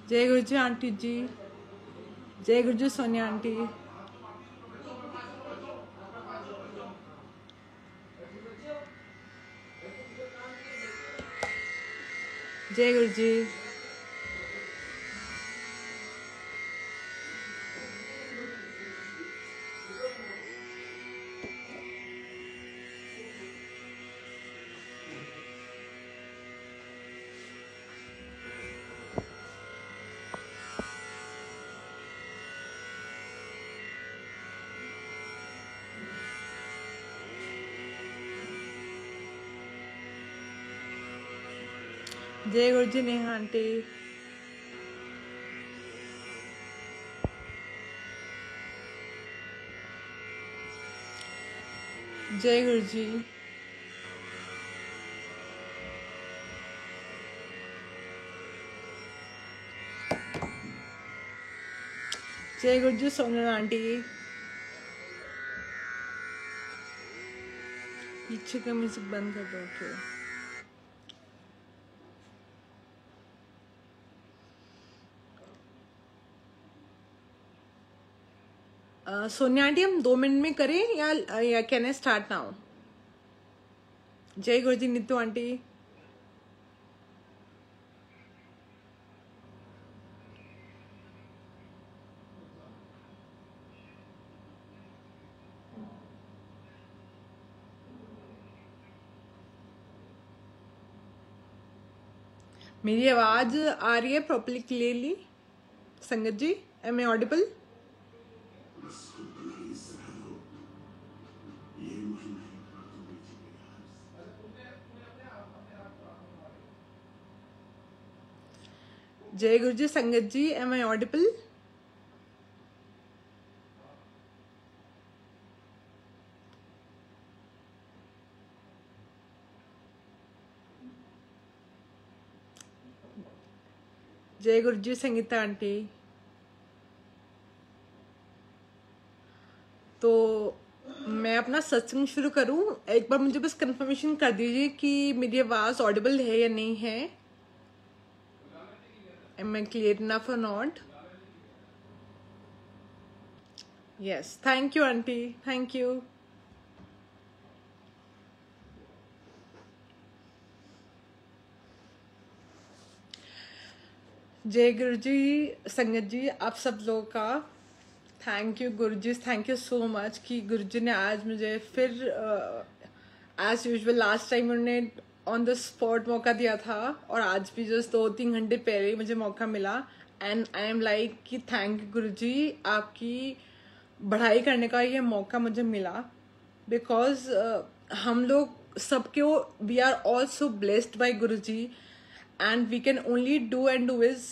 जय गुरु जी आंटी जी, जय गुरु जी सोनिया आंटी, जय गुरु जी। जय गुरु जी नेहा आंटी, जय गुरु जी। जय गुरु जी सोनल आंटी, पीछे का म्यूजिक बंद कर दो। ओके सोनिया आंटी, हम 2 मिनट में करें या कैन आई स्टार्ट नाउ? जय गुरु जी नीतू आंटी, मेरी आवाज आ रही है प्रॉपरली क्लियरली? संगत जी, एम आई ऑडिबल? जय गुरु जी संगत जी, एम आई ऑडिबल? जय गुरु जी संगीता आंटी। तो मैं अपना सत्संग शुरू करूं, एक बार मुझे बस कंफर्मेशन कर दीजिए कि मेरी आवाज ऑडिबल है या नहीं है। एम आई क्लियर इनफ और not? Yes, thank you aunty, thank you. जय गुरु जी संगत जी, आप सब लोगों का thank you Guru ji, thank you so much कि गुरु जी ने आज मुझे फिर एज यूजुअल लास्ट टाइम उन्होंने ऑन द स्पॉट मौका दिया था, और आज भी जस्ट 2-3 घंटे पहले मुझे मौका मिला। एंड आई एम लाइक कि थैंक यू गुरु जी, आपकी बढ़ाई करने का ये मौका मुझे मिला। बिकॉज हम लोग सबके, we are also blessed by Guru ji, and we can only do and do is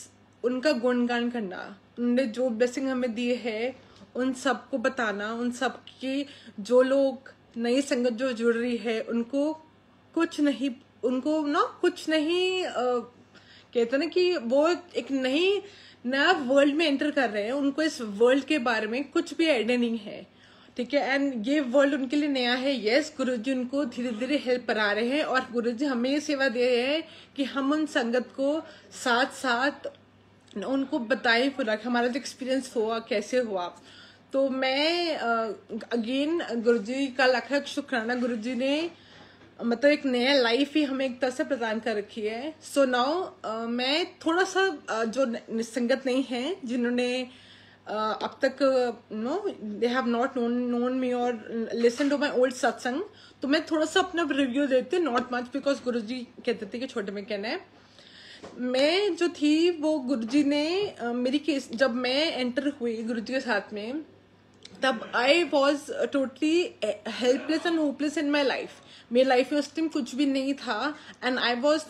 उनका गुणगान करना। उन्होंने जो ब्लेसिंग हमें दिए है उन सबको बताना, उन सब की जो लोग नई संगत जो जुड़ रही है उनको कुछ नहीं, उनको ना कुछ नहीं कहते ना कि वो एक नया वर्ल्ड में एंटर कर रहे हैं, उनको इस वर्ल्ड के बारे में कुछ भी आइडिया नहीं है। ठीक है, एंड ये वर्ल्ड उनके लिए नया है। यस, गुरुजी उनको धीरे धीरे हेल्प करा रहे हैं, और गुरुजी हमें ये सेवा दे रहे हैं कि हम उन संगत को साथ साथ उनको बताएं पूरा कि हमारा जो एक्सपीरियंस हुआ कैसे हुआ। तो मैं अगेन गुरुजी का लाख लाख शुक्राना, गुरुजी ने मतलब एक नया लाइफ ही हमें एक तरह से प्रदान कर रखी है। सो नाउ मैं थोड़ा सा जो निसंगत नहीं है, जिन्होंने अब तक no they have not known me or listen to my old सत्संग, तो मैं थोड़ा सा अपना रिव्यू देती हूँ, नॉट मच, बिकॉज गुरुजी कहते थे कि छोटे में कहना है। मैं जो थी वो गुरुजी ने मेरी केस जब मैं एंटर हुई गुरुजी के साथ में, तब I was totally helpless and hopeless in my life. मेरी लाइफ में उस टाइम कुछ भी नहीं था, and I was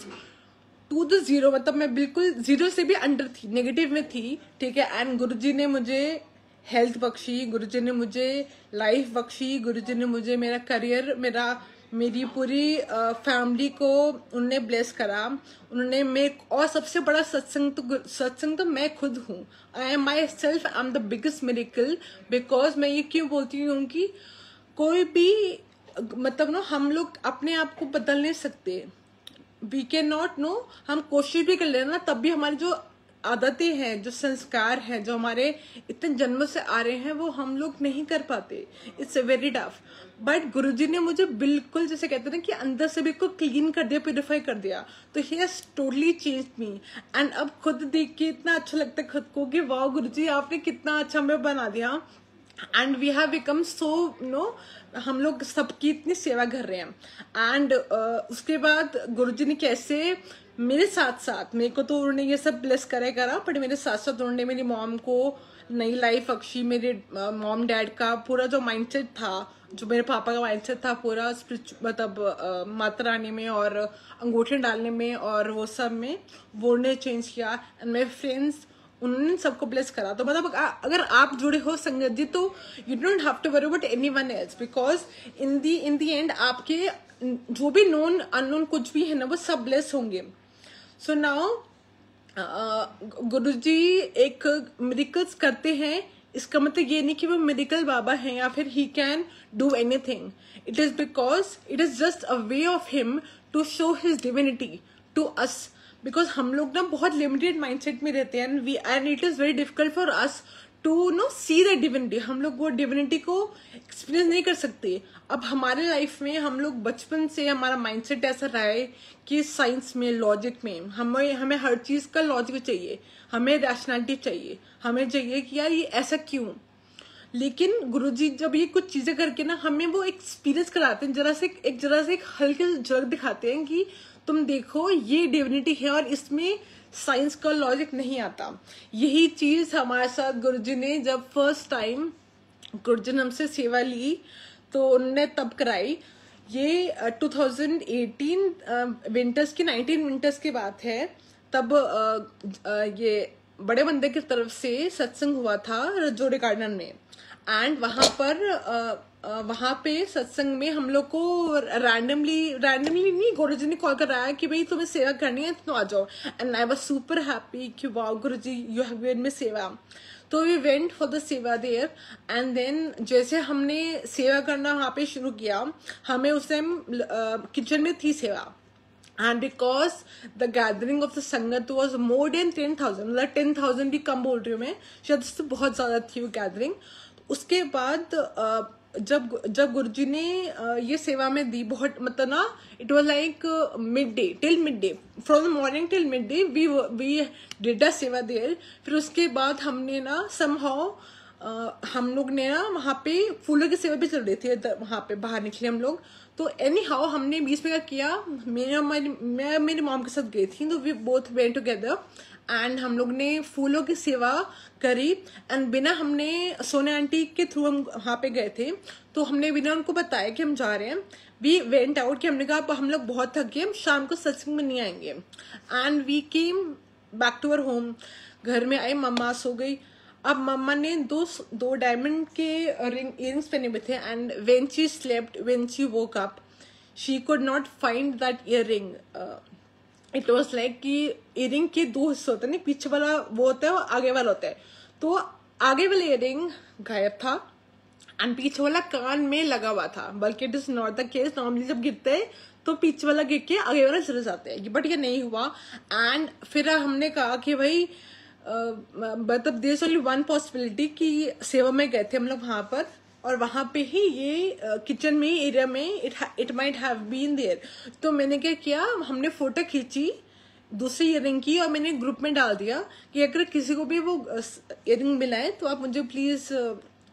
to the zero, मतलब मैं बिल्कुल जीरो से भी अंडर थी, नेगेटिव में थी। ठीक है, एंड गुरुजी ने मुझे हेल्थ बख्शी, गुरुजी ने मुझे लाइफ बख्शी, गुरुजी ने मुझे मेरा करियर, मेरी पूरी फैमिली को उन्होंने ब्लेस करा। उन्होंने और सबसे बड़ा सत्संग तो मैं खुद हूँ। I am my self, I am the biggest miracle. Because मैं ये क्यों बोलती हूँ कि कोई भी मतलब ना, हम लोग अपने आप को बदल नहीं सकते, वी कैन नॉट नो। हम कोशिश भी कर लेना तब भी हमारी जो आदतें हैं, जो संस्कार हैं, जो हमारे इतने जन्म से आ रहे हैं, वो हम लोग नहीं कर पाते. It's very tough. बट गुरुजी ने मुझे बिल्कुल, जैसे कहते हैं ना कि अंदर से बिल्कुल क्लीन कर दिया, प्यूरिफाई कर दिया. तो he has totally changed me. And अब खुद देख के इतना अच्छा लगता है खुद को कि वाह गुरुजी आपने कितना अच्छा हमें बना दिया. And we have become so हम लोग सबकी इतनी सेवा कर रहे हैं. एंड उसके बाद गुरुजी ने कैसे मेरे साथ साथ, मेरे को तो उन्होंने ये सब ब्लेस करा, बट मेरे साथ साथ उन्होंने मेरी मॉम को नई लाइफ बख्शी. मेरे मॉम डैड का पूरा जो माइंडसेट था, जो मेरे पापा का माइंडसेट था पूरा मतलब माता रानी में और अंगूठे डालने में और वो सब में, वो ने चेंज किया. एंड मेरे फ्रेंड्स, उन्होंने सबको ब्लेस करा. तो मतलब अगर आप जुड़े हो संगत जी, तो you don't have to worry about anyone else, because in the end आपके जो भी नोन अननोन कुछ भी है ना, वो सब ब्लेस होंगे. सो नाउ गुरुजी एक मिरेकल्स करते हैं. इसका मतलब ये नहीं कि वो मिरेकल बाबा हैं या फिर he can do anything. It is because it is just a way of him to show his divinity to us. Because हम लोग ना बहुत लिमिटेड माइंडसेट में रहते हैं and it is very difficult for us to know see the divinity. हम लोग वो डिविनिटी को एक्सपीरियंस नहीं कर सकते. अब हमारे लाइफ में हम लोग बचपन से हमारा माइंडसेट ऐसा रहा है कि साइंस में, लॉजिक में हमें हर चीज का लॉजिक चाहिए, हमें रैशनैलिटी चाहिए, हमें चाहिए कि यार ये ऐसा क्यों. लेकिन गुरुजी जब ये कुछ चीजें करके ना हमें वो एक्सपीरियंस कराते हैं, जरा से एक हल्के झलक दिखाते हैं कि तुम देखो ये डिविनिटी है और इसमें साइंस का लॉजिक नहीं आता. यही चीज हमारे साथ गुरुजी ने जब फर्स्ट टाइम गुरुजी ने हमसे सेवा ली तो उन्होंने तब कराई. ये 2018 विंटर्स की 19 विंटर्स की बात है. तब ये बड़े बंदे की तरफ से सत्संग हुआ था रजोड़े गार्डन में. एंड वहां पे सत्संग में हम लोग को रैंडमली नहीं, गुरुजी ने कॉल कराया कि भाई तुम्हें सेवा करनी है तो आ जाओ. And I was super happy कि wow Guruji you have given me seva. तो we went for the seva there. And then जैसे हमने सेवा करना वहां पे शुरू किया, हमें उस टाइम किचन में थी सेवा. And because the gathering of the संगत वॉज मोर देन 10,000, मतलब 10,000 भी कम बोल रही हूँ मैं, शायद इससे बहुत ज्यादा थी वो गैदरिंग. उसके बाद जब गुरुजी ने ये सेवा में दी, बहुत मतलब ना it was like till midday, from the morning till midday we did a seva there. फिर उसके बाद हमने ना समहाउ हम लोग ने ना वहाँ पे फूलों की सेवा भी चल रही थी, वहाँ पे बाहर निकले हम लोग. तो एनी हाउ हमने बीच में क्या किया, मैं मेरी मॉम के साथ गई थी, तो we both went together and हम लोग ने फूलों की सेवा करी. एंड बिना हमने सोने आंटी के थ्रू हम वहाँ पे गए थे, तो हमने बिना उनको बताया कि हम जा रहे हैं, वी वेंट आउट कि हमने कहा हम लोग बहुत थक गए, हम शाम को सत्संग में नहीं आएंगे. And we came back to our home. घर में आई, मम्मा सो गई. अब मम्मा ने दो डायमंड के इयरिंग्स पहने हुए थे. And when she slept, when she woke up, she could not find that earring. It was like कि इयरिंग के दो हिस्से होते हैं, पीछे वाला वो होता है और आगे वाला होता है. तो आगे वाला इयरिंग गायब था एंड पीछे वाला कान में लगा हुआ था. बल्कि it is not the case. Normally जब गिरते हैं तो पीछे वाला गिर के आगे वाला चले जाते हैं, बट ये नहीं हुआ. एंड फिर हमने कहा कि भाई मतलब there is only one possibility कि सेवा में गए थे हम लोग वहां पर, और वहां पे ही ये किचन में एरिया में it might have been there. तो मैंने क्या किया, हमने फोटो खींची दूसरी इयरिंग की और मैंने ग्रुप में डाल दिया कि अगर किसी को भी वो इयरिंग मिला है तो आप मुझे प्लीज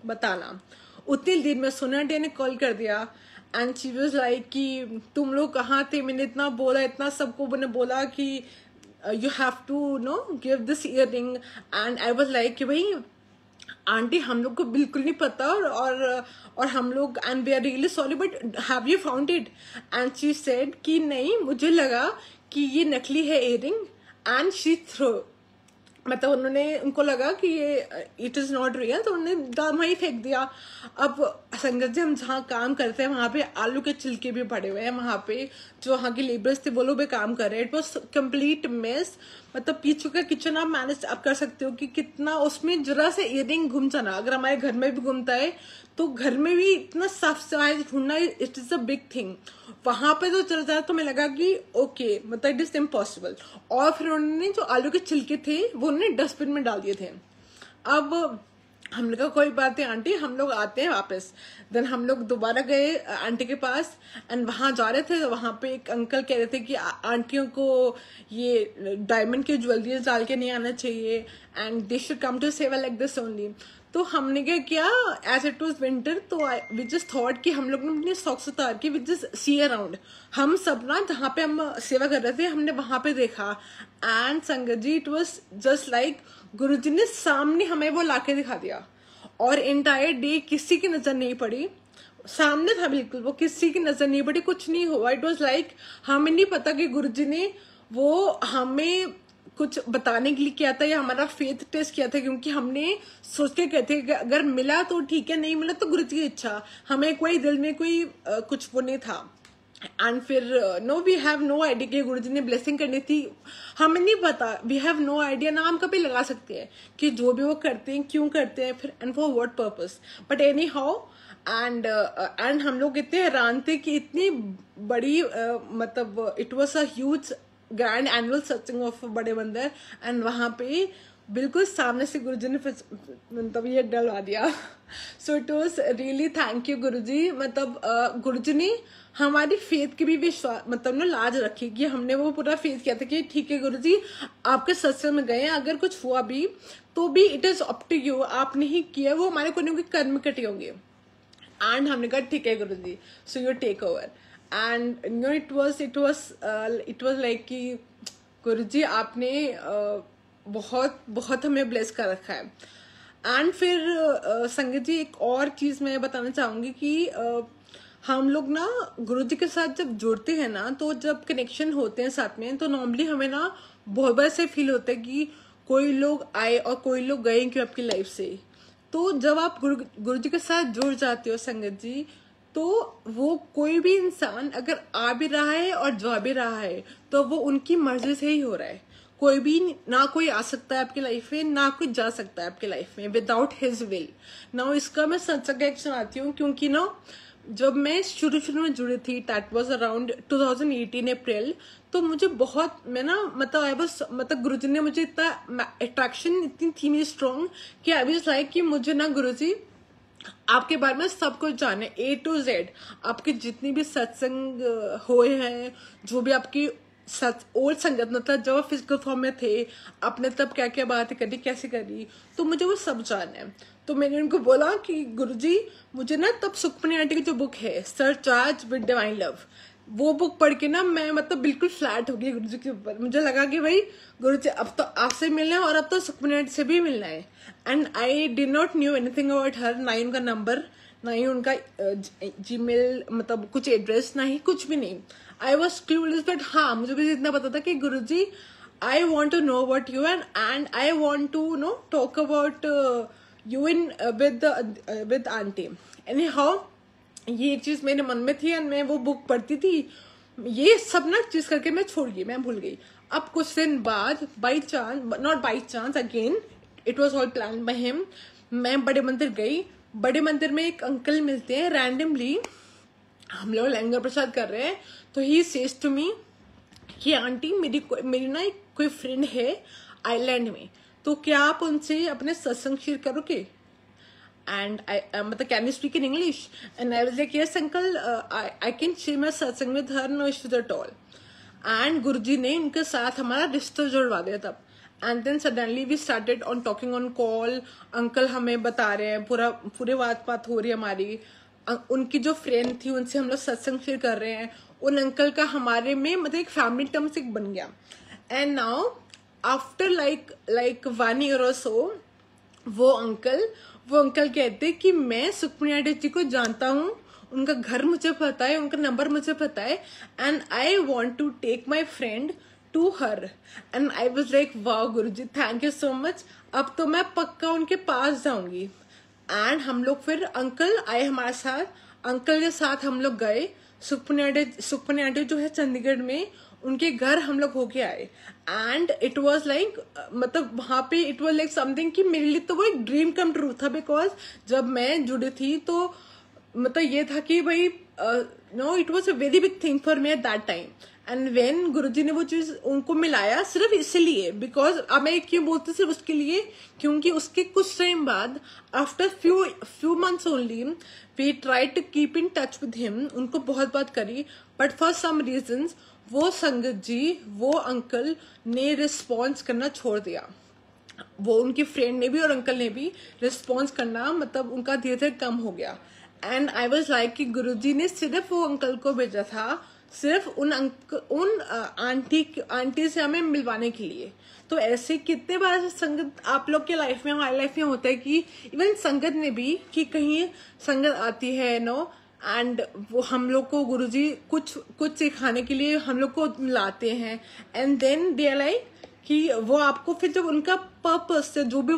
बताना. उतनी देर में सोना आंटी ने कॉल कर दिया एंड शी वाज लाइक कि तुम लोग कहाँ थे. मैंने इतना बोला, इतना सबको मैंने बोला कि you have to no give this earring. And I was like कि भाई आंटी हम लोग को बिल्कुल नहीं पता और हम लोग and we are really sorry but have you found it. And she said कि नहीं, मुझे लगा कि ये नकली है इयरिंग. एंड शी थ्रो, मतलब उनको लगा कि ये इट इज नॉट रियल, तो उन्होंने वहीं फेंक दिया. अब संगत जी हम जहाँ काम करते हैं वहां पे आलू के छिलके भी पड़े हुए हैं. वहां पे जो वहाँ के लेबर्स थे वो लोग भी काम कर रहे हैं. It was complete mess. मतलब पीछे का किचन आप मैनेज आप कर सकते हो कि कितना उसमें जरा से इयरिंग घूम जाना, अगर हमारे घर में भी घूमता है तो घर में भी इतना साफ सफाई ढूंढना it is a big thing. वहां पे तो चल जाए तो मैं लगा कि ओके, मतलब इट इज इम्पॉसिबल. और फिर उन्होंने जो आलू के छिलके थे वो उन्होंने डस्टबिन में डाल दिए थे। अब हमने कहा कोई बात नहीं आंटी, हम लोग आते हैं वापस। देन हम लोग दोबारा गए आंटी के पास एंड वहां जा रहे थे तो वहां पे एक अंकल कह रहे थे कि आंटियों को ये डायमंड की ज्वेलरीज डाल के नहीं आना चाहिए and they should come to seva like this only. तो हमने क्या किया, एज इट वॉज विंटर तो वी जस्ट थॉट कि हम लोग ने अपने सॉक्स उतार के वी जस्ट सी अराउंड, हम सब ना जहाँ पे हम सेवा कर रहे थे हमने वहां पे देखा and sangat ji it was just like गुरुजी ने सामने हमें वो लाके दिखा दिया और एंटायर डे किसी की नजर नहीं पड़ी, सामने था बिल्कुल, वो किसी की नजर नहीं पड़ी, कुछ नहीं हुआ। इट वॉज लाइक हमें नहीं पता कि गुरुजी ने वो हमें कुछ बताने के लिए किया था या हमारा फेथ टेस्ट किया था, क्योंकि हमने सोच के कहते कि अगर मिला तो ठीक है, नहीं मिला तो गुरुजी की इच्छा, हमें कोई दिल में कोई कुछ वो नहीं था। एंड फिर no we have no idea कि गुरुजी ने ब्लेसिंग करनी थी, हमें नहीं पता, वी हैव नो आइडिया ना हम कभी लगा सकते हैं कि जो भी वो करते हैं क्यों करते हैं फिर and for what purpose, but any how and हम लोग इतने हैरान थे कि इतनी बड़ी मतलब it was a huge grand annual सत्संग ऑफ बड़े मंदिर एंड वहां पे बिल्कुल सामने से गुरुजी ने मतलब ये डलवा दिया। So it was really thank you Guruji, मतलब गुरुजी ने हमारी फेथ की भी विश्वास मतलब ना लाज रखी कि हमने वो पूरा फेथ किया था कि ठीक है गुरुजी आपके सत्संग में गए, अगर कुछ हुआ भी तो भी it is up to you, आपने ही किया, वो हमारे कोई कर्म कटे होंगे। एंड हमने कहा ठीक है Guruji, so you take over and you know it was like कि गुरुजी आपने बहुत बहुत हमें ब्लेस कर रखा है। एंड फिर संगत जी एक और चीज मैं बताना चाहूंगी कि हम लोग ना गुरुजी के साथ जब जुड़ते हैं ना, तो जब कनेक्शन होते हैं साथ में, तो नॉर्मली हमें ना बहुत बार से फील होता है कि कोई लोग आए और कोई लोग गए क्यों आपकी लाइफ से। तो जब आप गुरुजी के साथ जुड़ जाते हो संगत जी, तो वो कोई भी इंसान अगर आ भी रहा है और जा भी रहा है तो वो उनकी मर्जी से ही हो रहा है, कोई भी ना कोई आ सकता है आपकी लाइफ में ना कोई जा सकता है आपकी लाइफ में विदाउट हिज विल। ना इसका मैं सत्संग एक सुनाती हूँ, क्योंकि ना जब मैं शुरू में जुड़ी थी दैट वाज अराउंड 2018 अप्रैल, तो मुझे बहुत मैं ना मतलब गुरुजी ने मुझे इतना अट्रैक्शन इतनी थी मेरी स्ट्रॉन्ग कि आई वाज लाइक कि मुझे ना गुरुजी आपके बारे में सब कुछ जाने A to Z, आपके जितनी भी सत्संग हुए हैं, जो भी आपकी ओल्ड संगत मतलब जब फिजिकल फॉर्म में थे आपने तब क्या क्या बातें करी कैसे करी, तो मुझे वो सब जानना है। तो मैंने उनको बोला कि गुरुजी मुझे ना तब सुखमनी आंटी की जो बुक है सरचार्ज विद डिवाइन लव, वो बुक पढ़ के ना मैं मतलब बिल्कुल फ्लैट हो गई गुरुजी के ऊपर। मुझे लगा कि भाई गुरुजी अब तो आपसे मिलना है और अब तो सुखमनी आंटी से भी मिलना है। And I did not new anything about her, ना ही उनका नंबर, ना ही उनका जीमेल मतलब कुछ एड्रेस, ना ही कुछ भी नहीं। आई वॉज क्लूलेस, बट हाँ मुझे भी इतना पता था कि Guruji I want to know about you and I want to know talk about you in with aunty. Anyhow ये चीज मेरे मन में थी एंड मैं वो बुक पढ़ती थी, ये सब ना चीज करके मैं छोड़ गई, मैं भूल गई। अब कुछ दिन बाद by chance, not by chance again, it was all plan by him, मैं बड़े मंदिर गई। बड़े मंदिर में एक अंकल मिलते हैं रैंडमली, हम लोग लंगर प्रसाद कर रहे हैं, तो ही सेज टू मी कि आंटी मेरी ना एक कोई फ्रेंड है आइलैंड में, तो क्या आप उनसे अपने सत्संग शेयर करोगे? And मतलब can you speak in English? And I was like, yes uncle, I can share my satsang with her, no issues at all. And गुरुजी ने उनके साथ हमारा रिश्ता जुड़वा दिया तब। And then suddenly we started on talking on call. Uncle हमें बता रहे हैं, पूरे बात हो रही है हमारी। उनकी जो फ्रेंड थी उनसे हम लोग सत्संग शेयर कर रहे हैं, उन अंकल का हमारे में मतलब एक फैमिली टर्म्स एक बन गया। And now after like 1 year or so, वो अंकल कहते कि मैं सुखमनी आंटी जी को जानता हूँ, उनका घर मुझे पता है, उनका नंबर मुझे पता है, and I want to take my friend to her. And I was like वाह Guruji thank you so much, अब तो मैं पक्का उनके पास जाऊंगी। एंड हम लोग फिर अंकल आए हमारे साथ, अंकल के साथ हम लोग गए सुखमनी आंटी जो है चंडीगढ़ में, उनके घर हम लोग होके आए। एंड इट वॉज लाइक मतलब वहां पे इट वॉज लाइक समथिंग कि मेरे लिए तो वो एक ड्रीम कम ट्रू था, बिकॉज जब मैं जुड़ी थी तो मतलब ये था कि भाई no it was a very big thing for me at that time. And when Guruji ने वो चीज उनको मिलाया सिर्फ इसलिए, बिकॉज अब मैं क्यों बोलती सिर्फ उसके लिए, क्योंकि उसके कुछ टाइम बाद after few months only we try to keep in touch with him. उनको बहुत बात करी, बट फॉर सम रीजंस वो संगत जी, वो अंकल ने रिस्पॉन्स करना छोड़ दिया. वो उनकी फ्रेंड ने भी और अंकल ने भी रिस्पॉन्स करना, मतलब उनका धीरे धीरे कम हो गया. एंड आई वॉज लाइक कि गुरुजी ने सिर्फ वो अंकल को भेजा था सिर्फ उन आंटी से हमें मिलवाने के लिए. तो ऐसे कितने बार संगत आप लोग के लाइफ में, हमारी लाइफ में होता है कि इवन संगत ने भी कि कहीं संगत आती है नो, एंड वो हम लोग को गुरुजी कुछ सिखाने के लिए हम लोग को मिलाते हैं. And then they are like कि वो आपको फिर जब उनका पर्पस से जो भी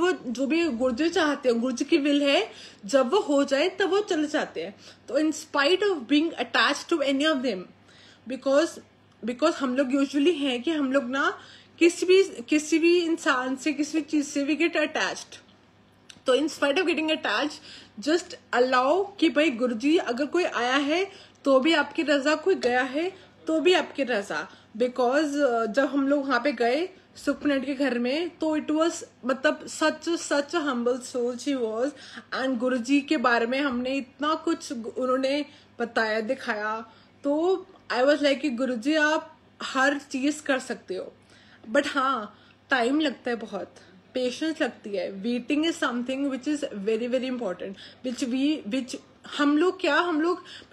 गुरुजी चाहते हैं, गुरुजी की विल है, जब वो हो जाए तब वो चले जाते हैं. तो in spite of being attached to any of them, because हम लोग यूजुअली हैं कि हम लोग ना किसी भी इंसान से, किसी भी चीज से वी गेट अटैच्ड. तो in spite of getting attached just allow कि भाई गुरुजी अगर कोई आया है तो भी आपकी रजा, कोई गया है तो भी आपकी रजा. बिकॉज जब हम लोग वहां पे गए सुखनेट के घर में, तो इट वॉज मतलब such humble soul she was. And Guruji के बारे में हमने इतना कुछ उन्होंने बताया, दिखाया. तो आई वॉज लाइक कि गुरुजी आप हर चीज कर सकते हो, बट हाँ टाइम लगता है, बहुत पेशेंस लगती है. Waiting is something which is very very important, which हम लोग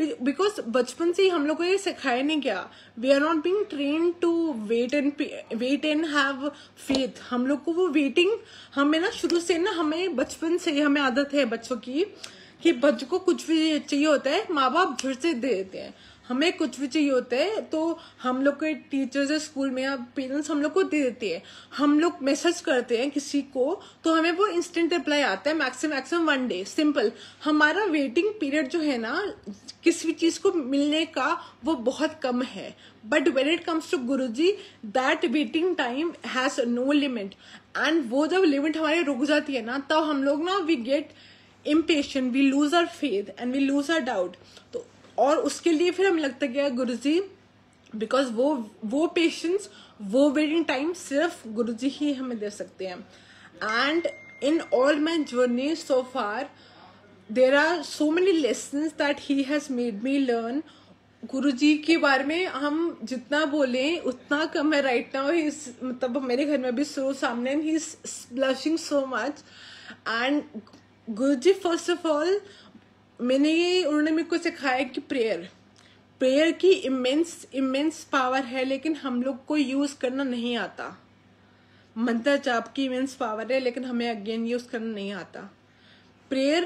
बिकॉज बचपन से ही हम लोग को ये सिखाया नहीं गया. We are not being train to wait and have faith. हम लोग को वो वेटिंग, हमें ना शुरू से ना, हमें बचपन से ही हमें आदत है बच्चों की कि बच्चों को कुछ भी चाहिए होता है माँ बाप झट से दे देते हैं. हमें कुछ भी चाहिए होता है तो हम लोग के टीचर्स है स्कूल में या पेरेंट्स हम लोग को दे देते हैं. हम लोग मैसेज करते हैं किसी को तो हमें वो इंस्टेंट रिप्लाई आता है, मैक्सिमम 1 डे. सिंपल. हमारा वेटिंग पीरियड जो है ना किसी भी चीज को मिलने का, वो बहुत कम है. But when it comes to Guruji, that waiting time has no limit. And वो जब लिमिट हमारी रुक जाती है ना, तब हम लोग ना we get impatient, we lose our faith and we lose our doubt. तो और उसके लिए फिर हमें लगता है गुरुजी, बिकॉज वो पेशेंस, वो वेटिंग टाइम सिर्फ गुरुजी ही हमें दे सकते हैं. And in all my journey so far there are so many lessons that he has made me learn. Guruji के बारे में हम जितना बोले उतना कम है. राइट नाउ ही मतलब मेरे घर में भी सो सामने, he is blushing so much. And Guruji first of all उन्होंने मेरे को सिखाया कि प्रेयर की इमेंस पावर है, लेकिन हम लोग को यूज करना नहीं आता. मंत्र जाप की इमेंस पावर है, लेकिन हमें अगेन यूज करना नहीं आता. प्रेयर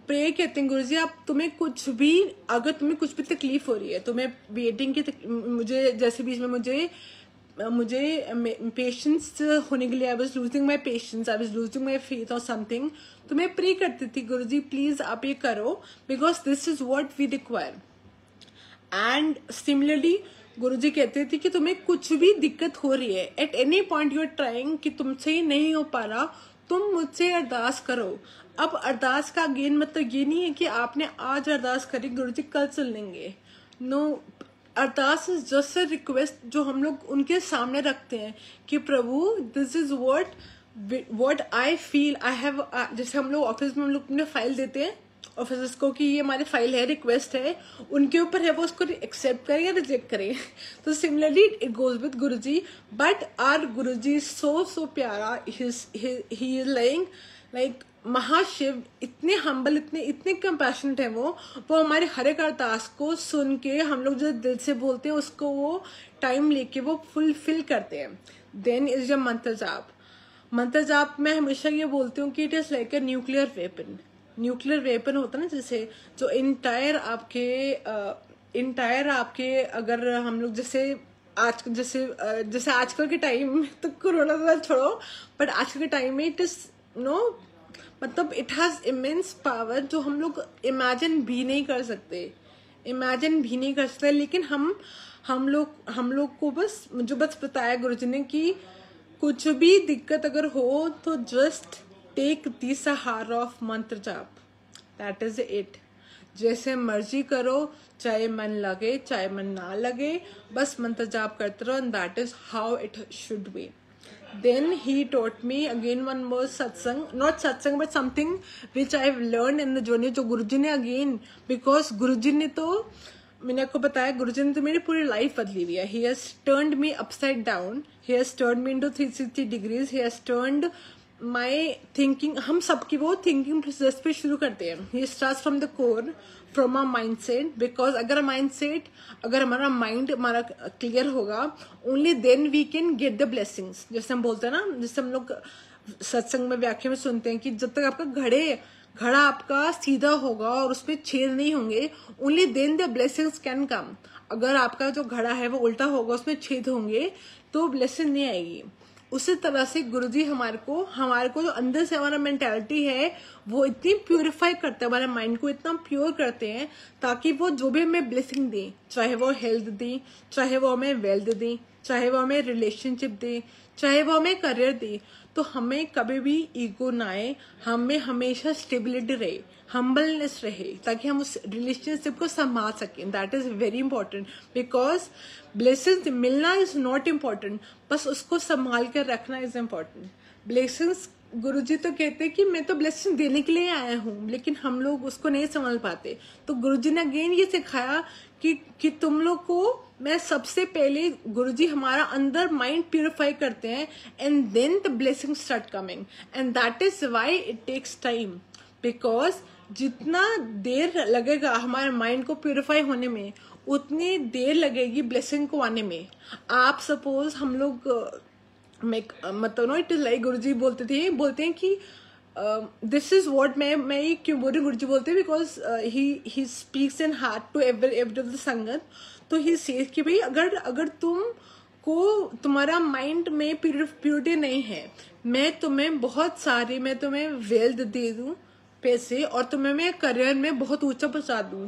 कहते हैं गुरुजी, आप तुम्हें कुछ भी, अगर तुम्हें कुछ भी तकलीफ हो रही है, तुम्हें वेटिंग की मुझे जैसे बीच में मुझे पेशेंस होने के लिए I was losing my patience, I was losing my faith और समथिंग, तो मैं प्रे करती थी गुरुजी प्लीज आप ये करो, because this is what we require. And similarly Guruji कहते थे कि तुम्हें कुछ भी दिक्कत हो रही है, at any point you are trying कि तुमसे ही नहीं हो पा रहा, तुम मुझसे अरदास करो. अब अरदास का अगेन मतलब ये नहीं है कि आपने आज अरदास करी गुरुजी कल सुन लेंगे. No, Ardas is just a request जो हम लोग उनके सामने रखते हैं कि प्रभु this is what I feel I have. जैसे हम लोग ऑफिस में हम लोग अपने फाइल देते हैं ऑफिसर्स को कि ये हमारी फाइल है, रिक्वेस्ट है, उनके ऊपर है वो उसको एक्सेप्ट करें या रिजेक्ट करें. तो similarly it goes with Guruji. But are Guruji so प्यारा, ही इज लाइक महाशिव, इतने हम्बल, इतने कंपैशनेट है वो हमारे हर एक अरदास को सुन के हम लोग जो दिल से बोलते हैं उसको वो टाइम लेके वो फुलफिल करते हैं. देन इज योर मंत्र जाप. मैं हमेशा ये बोलती हूँ कि it is like a nuclear weapon होता है ना, जैसे जो इंटायर आपके अगर हम लोग जैसे आजकल के टाइम में तो कोरोना तो छोड़ो, बट आजकल के टाइम में इट इज मतलब इट हैज इमेंस पावर जो हम लोग इमेजिन भी नहीं कर सकते. लेकिन हम लोग को बस बताया गुरुजी ने कि कुछ भी दिक्कत अगर हो तो just take the sahara of mantra jaap. That is it. जैसे मर्जी करो, चाहे मन लगे चाहे मन ना लगे, बस मंत्र जाप करते रहो, and that is how it should be. Then he taught me again one more satsang, not satsang but something which I have learned in the journey. जो गुरुजी ने again, because गुरुजी ने तो मैंने आपको बताया, गुरुजी ने तो मेरी पूरी लाइफ बदली हुई है. He has turned me upside down. He has turned me into 360 degrees. He has turned my thinking. हम सबकी वो thinking process पे शुरू करते हैं. He starts from the core, from our mindset, because अगर हमारा माइंड हमारा क्लियर होगा, only then we can get the blessings. जैसे हम बोलते हैं ना, जैसे हम लोग सत्संग में व्याख्या में सुनते हैं कि जब तक आपका घड़ा आपका सीधा होगा और उसमें छेद नहीं होंगे, only then the blessings can come. अगर आपका जो घड़ा है वो उल्टा होगा, उसमें छेद होंगे, तो ब्लेसिंग नहीं आएगी. उसी तरह से गुरुजी हमारे को जो अंदर से हमारा मेंटालिटी है वो इतनी प्यूरिफाई करते हैं, हमारे माइंड को इतना प्योर करते हैं, ताकि वो जो भी हमें ब्लेसिंग दें, चाहे वो हेल्थ दें, चाहे वो हमें वेल्थ दें, चाहे वो हमें रिलेशनशिप दें, चाहे वो हमें करियर दें, तो हमें कभी भी ईगो ना आए, हमें हमेशा स्टेबिलिटी रहे, हम्बलनेस रहे, ताकि हम उस रिलेशनशिप को संभाल सकें. That is very important, because blessings मिलना इज नॉट इम्पॉर्टेंट, बस उसको संभाल कर रखना इज इम्पॉर्टेंट. ब्लेसिंग्स गुरुजी तो कहते हैं कि मैं तो ब्लेसिंग देने के लिए आया हूँ, लेकिन हम लोग उसको नहीं संभाल पाते. तो गुरुजी ने अगेन ये सिखाया कि तुम लोग को मैं सबसे पहले, गुरुजी हमारा अंदर माइंड प्यूरिफाई करते हैं, and then the blessing start coming, and that is why it takes time. Because जितना देर लगेगा हमारे माइंड को प्यूरिफाई होने में, उतनी देर लगेगी ब्लेसिंग को आने में. आप सपोज हम लोग मतलब नो, इट इज लाइक गुरुजी बोलते हैं कि दिस इज व्हाट, मैं क्यों बोल रही हूँ गुरुजी बोलते हैं, because he speaks in heart to every of the sangat. तो ही सेज कि भाई अगर तुम्हारा माइंड में प्योरिटी नहीं है, मैं तुम्हें वेल्थ दे दूं, पैसे, और तुम्हें मैं करियर में बहुत ऊंचा पहुंचा दूं,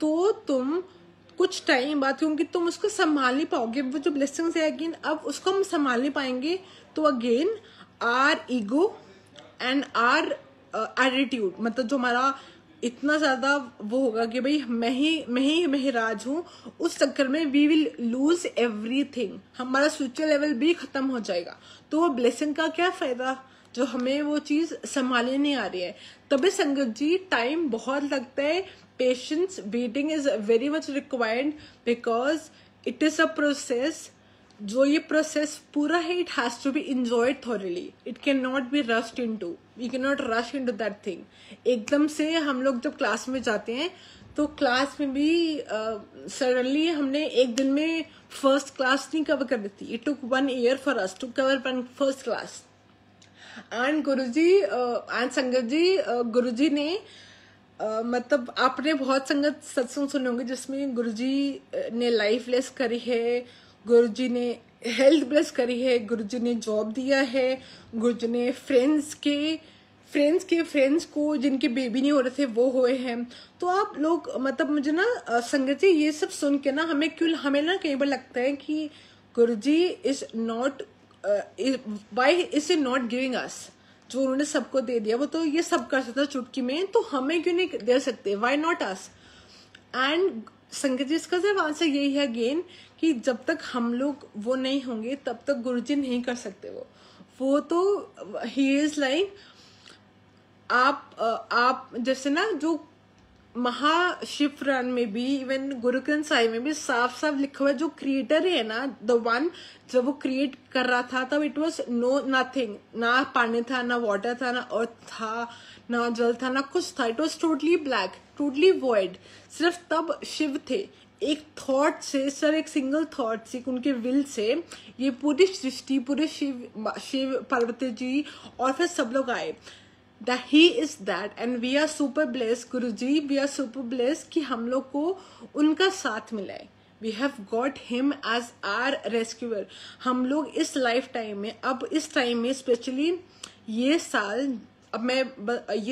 तो तुम कुछ टाइम बाद, क्योंकि तुम उसको संभाल नहीं पाओगे, वो जो ब्लेसिंग्स है अगेन, अब उसको हम संभाल नहीं पाएंगे, तो again our ego and our attitude, मतलब जो हमारा इतना ज्यादा वो होगा कि भाई मैं ही राज हूँ, उस चक्कर में वी विल लूज एवरीथिंग, हमारा फ्यूचर लेवल भी खत्म हो जाएगा. तो वो ब्लेसिंग का क्या फायदा, जो हमें वो चीज संभालने नहीं आ रही है. तभी संगत जी टाइम बहुत लगता है, patience, waiting is very much required, because it is a process. जो ये प्रोसेस पूरा है, it has to be enjoyed thoroughly, it can not be rushed into, we can not rush into that thing. एकदम से हम लोग जब class में जाते हैं, तो क्लास में भी सडनली हमने एक दिन में फर्स्ट क्लास नहीं कवर कर देती. It took 1 year for us to cover first class. And Guruji and sangat ji, गुरुजी ने मतलब आपने बहुत संगत सत्संग सुने होंगे जिसमें गुरुजी ने लाइफ ब्लेस करी है, गुरुजी ने हेल्थ ब्लेस करी है, गुरुजी ने जॉब दिया है, गुरुजी ने फ्रेंड्स को जिनके बेबी नहीं हो रहे थे वो हुए हैं. तो आप लोग मतलब मुझे ना संगत जी ये सब सुन के ना हमें ना कई बार लगता है कि Guruji is not why is not giving us, जो उन्होंने सबको दे दिया, वो तो ये सब कर सकता चुटकी में, तो हमें क्यों नहीं दे सकते, why not us. And sangat जी इसका सिर्फ आंसर यही है अगेन, कि जब तक हम लोग वो नहीं होंगे तब तक गुरुजी नहीं कर सकते. वो तो ही इज लाइक, आप जैसे ना, जो महाशिवपुराण में भी, इवन गुरु ग्रंथ साहिब में भी साफ साफ लिखा हुआ है, जो क्रिएटर है ना, द वन, जब वो क्रिएट कर रहा था तब इट वाज नथिंग, ना पानी था, ना वाटर था, ना अर्थ था, ना जल था, ना कुछ था. It was totally black, totally void. सिर्फ तब शिव थे, एक थॉट से, सर एक सिंगल थॉट से, उनके विल से ये पूरी सृष्टि, पूरे शिव पार्वती जी और फिर सब लोग आए. That he is that, and we are super blessed, Guruji, we are super blessed कि हम लोग को उनका साथ मिला है. We have got him as our rescuer. हम लोग इस लाइफ टाइम में, अब इस टाइम में स्पेशली ये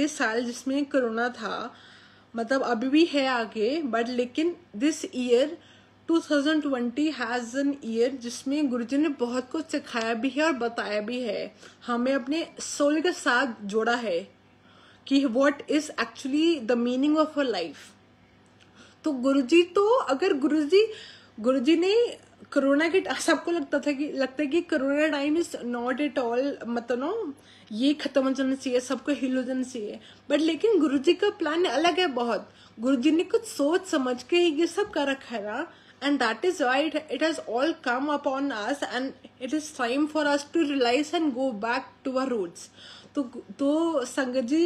साल जिसमें कोरोना था, मतलब अभी भी है आगे, बट लेकिन this year 2020 has an year जिसमें गुरुजी ने बहुत कुछ सिखाया भी है और बताया भी है, हमें अपने सोल के साथ जोड़ा है कि what is actually the meaning of a life. तो गुरुजी तो अगर गुरुजी ने कोरोना के सबको लगता है कि corona time is not at all मतलब नो ये खत्म हो जाना चाहिए, सबको हील हो जाना चाहिए, बट लेकिन गुरुजी का प्लान अलग है बहुत। गुरुजी ने कुछ सोच समझ के ही ये सब कर रखा है ना, and that is why it has all come upon us and it is time for us to realize and go back to our roots. तो संगत जी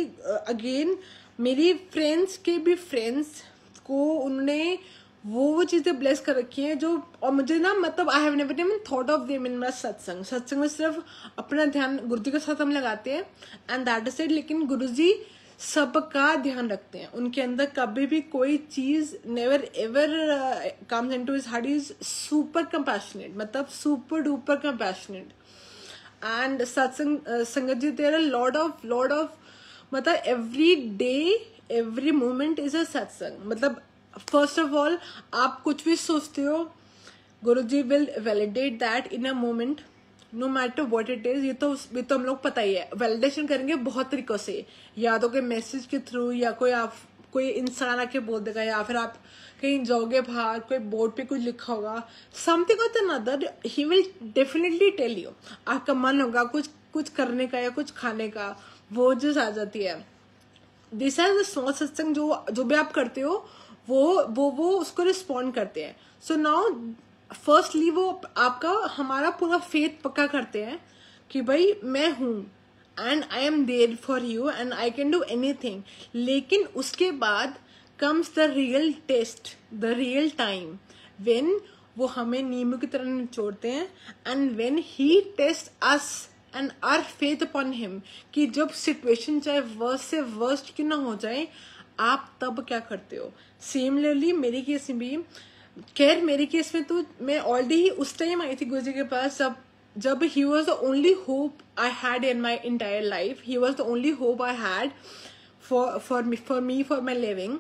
अगेन मेरी फ्रेंड्स के भी फ्रेंड्स को उन्होंने वो चीजें ब्लेस कर रखी हैं जो, और मुझे ना मतलब I have never even thought of them in my सत्संग में सिर्फ अपना ध्यान गुरुजी के साथ हम लगाते हैं एंड दैट इज इट। लेकिन गुरुजी सबका ध्यान रखते हैं, उनके अंदर कभी भी कोई चीज never ever comes into his heart. Is super compassionate, मतलब सुपर डुपर कंपैशनेट। एंड सत्संग संगत जी देयर लॉट ऑफ मतलब every day every moment is a सत्संग। मतलब फर्स्ट ऑफ ऑल आप कुछ भी सोचते हो, Guruji will validate that in a moment, no matter what it is. ये तो हम लोग पता ही है, वैलिडेशन करेंगे बहुत तरीकों से, या तो कोई मैसेज के थ्रू, या कोई इंसान आके बोल देगा, या फिर आप कहीं जाओगे बाहर, कोई बोर्ड पे कुछ लिखा होगा, समथिंग और another he will definitely tell you. आपका मन होगा कुछ करने का या कुछ खाने का, वो चीज आ जाती है। दिस इज द स्मॉल सत्संग, जो भी आप करते हो वो उसको रिस्पॉन्ड करते हैं। सो नाउ फर्स्टली वो आपका हमारा पूरा फेथ पक्का करते हैं कि भाई मैं हूं and I am there for you and I can do anything. लेकिन उसके बाद comes the real test, the real time when वो हमें नींबू की तरह निचोड़ते हैं and when he test us and our faith upon him, कि जब सिचुएशन चाहे वर्स्ट से वर्स्ट क्यों ना हो जाए, आप तब क्या करते हो। सिमिलरली मेरे केस में भी, खैर मेरे केस में तो मैं ऑलरेडी उस टाइम आई थी गुरुजी के पास जब he was the only hope I had in my entire life. He was the only hope I had for my living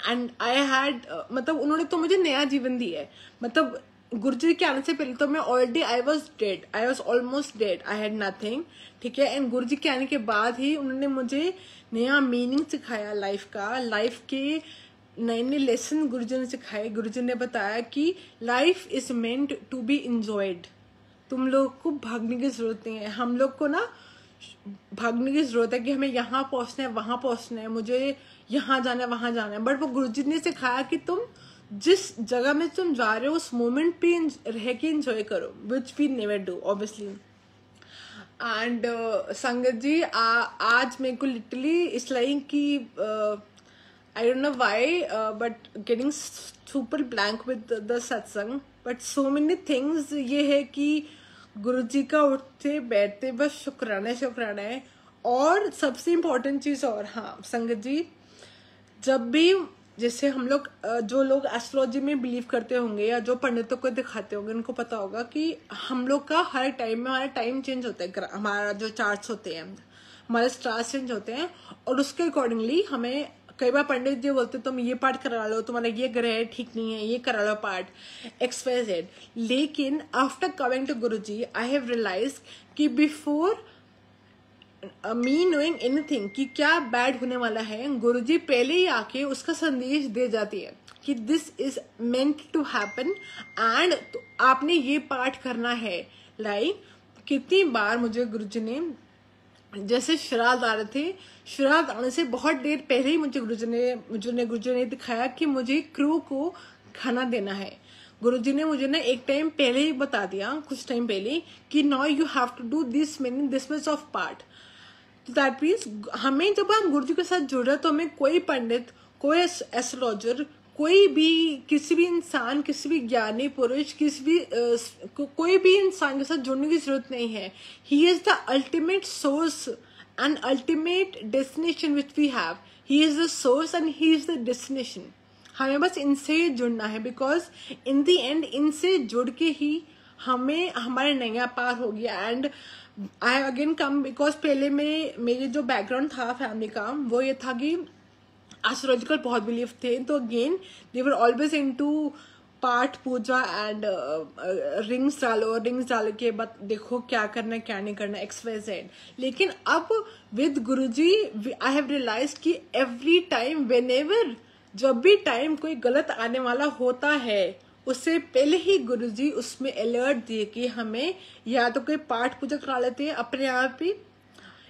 and I had मतलब उन्होंने तो मुझे नया जीवन दिया है। मतलब गुरुजी के आने से पहले तो मैं already I was almost dead, I had nothing, ठीक है। एंड गुरुजी के आने के बाद ही उन्होंने मुझे नया मीनिंग सिखाया लाइफ का, लाइफ के नए नए लेसन गुरुजी ने सिखाए। गुरुजी ने बताया कि life is meant to be enjoyed. तुम लोग को भागने की जरूरत नहीं है, हम लोग को ना भागने की जरूरत है कि हमें यहाँ पहुंचना है, वहां पहुंचना है, मुझे यहाँ जाना है, वहां जाना है। बट वो गुरुजी ने सिखाया कि तुम जिस जगह में तुम जा रहे हो उस मोमेंट पे रह के एंजॉय करो, which we never do obviously. And sangat ji आज मेरे को लिटरली इट्स लाइक कि I don't know why, but getting super blank with the satsang. But so many things ये है कि गुरुजी का उठते बैठते बस शुक्राना है। और सबसे इम्पोर्टेंट चीज, और हाँ संगत जी, जब भी जैसे हम लोग जो लोग एस्ट्रोलॉजी में बिलीव करते होंगे या जो पंडितों को दिखाते होंगे, उनको पता होगा कि हम लोग का हर टाइम में हमारा टाइम चेंज होता है। हमारा जो चार्ट्स होते हैं, हमारे स्टार्स चेंज होते हैं, और उसके अकॉर्डिंगली हमें कई बार पंडित जी बोलते तुम ये पार्ट करा लो, तुम्हारा ये ग्रह ठीक नहीं है, ये करा लो पार्ट XYZ। लेकिन after coming to Guruji I have realise कि बिफोर मी नोइंग एनीथिंग कि क्या बैड होने वाला है, गुरुजी पहले ही आके उसका संदेश दे जाती है कि this is meant to happen and आपने ये पार्ट करना है। लाइक कितनी बार मुझे गुरुजी ने, जैसे श्राद्ध आ रहे थे, श्राद्ध आने से बहुत देर पहले ही मुझे गुरुजी ने दिखाया कि मुझे क्रू को खाना देना है। गुरुजी ने मुझे ना एक टाइम पहले ही बता दिया, कुछ टाइम पहले, कि now you have to do this much of part. तो दैट मीन्स हमें जब हम गुरुजी के साथ जुड़ रहे तो हमें कोई पंडित, कोई एस्ट्रोलॉजर, कोई भी किसी भी इंसान, किसी भी ज्ञानी पुरुष, कोई भी इंसान के साथ जुड़ने की जरूरत नहीं है। He is the ultimate source and ultimate destination which we have. He is the source and he is the destination. हमें बस इनसे जुड़ना है, बिकॉज इन द एंड इनसे जुड़ के ही हमें हमारे नैया पार हो गया। And I again come, because पहले मेरे जो बैकग्राउंड था फैमिली का, वो ये था कि एस्ट्रोलॉजिकल बहुत बिलीव थे। तो again they were always into पाठ पूजा एंड रिंग्स डालो के बाद देखो क्या करना है क्या नहीं करना, XYZ। लेकिन अब with Guruji I have realise कि एवरी टाइम व्हेनेवर जब भी टाइम कोई गलत आने वाला होता है उससे पहले ही गुरुजी उसमें अलर्ट दिए कि हमें या तो कोई पाठ पूजा करा लेते हैं अपने आप ही,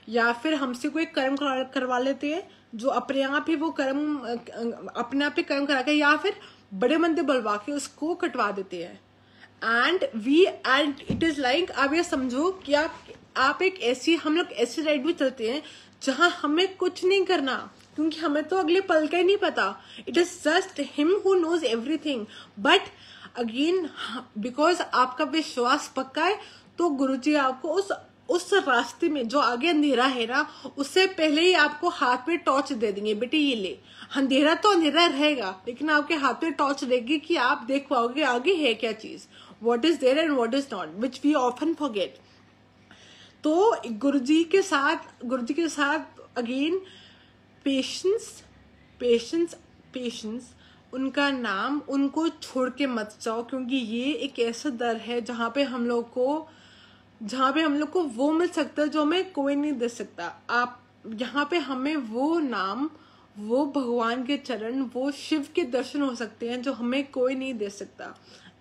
या फिर हमसे कोई कर्म करवा लेते हैं जो अपने आप ही वो कर्म अपने आप ही कर्म करा के, या फिर बड़े मंदिर बुलवा के उसको कटवा देते हैं। एंड इट इज लाइक, आप ये समझो कि आप एक ऐसी, हम लोग ऐसी राइड भी चलते हैं जहां हमें कुछ नहीं करना, क्योंकि हमें तो अगले पल का ही नहीं पता। It is just him who knows everything. But again because आपका विश्वास पक्का है तो गुरुजी आपको उस रास्ते में जो आगे अंधेरा है ना, उससे पहले ही आपको हाथ में टॉर्च दे देंगे, बेटे ये ले। अंधेरा तो अंधेरा रहेगा लेकिन आपके हाथ में टॉर्च रहेगी कि आप देख पाओगे आगे है क्या चीज, what is there and what is not, which we often forget. तो गुरुजी के साथ अगेन पेशेंस उनका नाम, उनको छोड़ के मत जाओ, क्योंकि ये एक ऐसा दर है जहाँ पे हम लोग को वो मिल सकता है जो हमें कोई नहीं दे सकता। आप यहाँ पे हमें वो नाम, वो भगवान के चरण, वो शिव के दर्शन हो सकते हैं जो हमें कोई नहीं दे सकता।